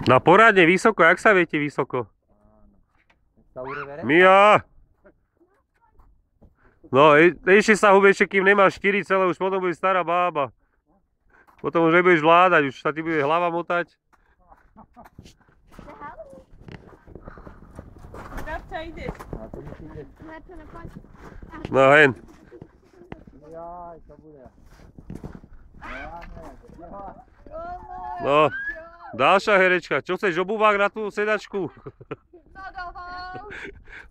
Na poradne vysoko, jak sa viete vysoko? Mia! No, ešte sa hubieš, kým nemáš 4 celé, už potom budeš stará bába. Potom už nebudeš vládať, už sa ti bude hlava motať. No hen. No, ďalšia herečka. Čo chceš, obuvák na tú sedačku?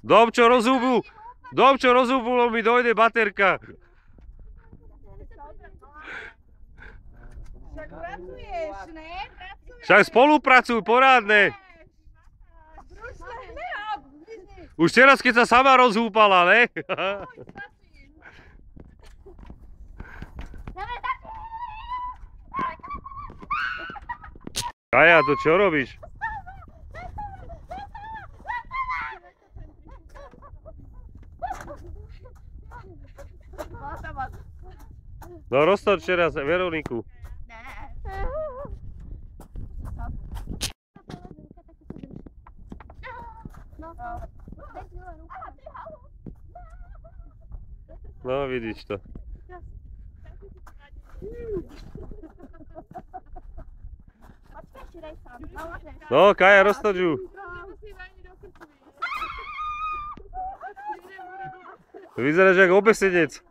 Dom, čo rozhúbulo, mi dojde baterka. Však spolupracuj, porádne. Už teraz, keď sa sama rozhúpala, ne? Kaja, to čo robíš? No roztoč teraz Veroniku. No vidíš to. No Kaja, roztoč ju. Vyzeráš jak obesenec.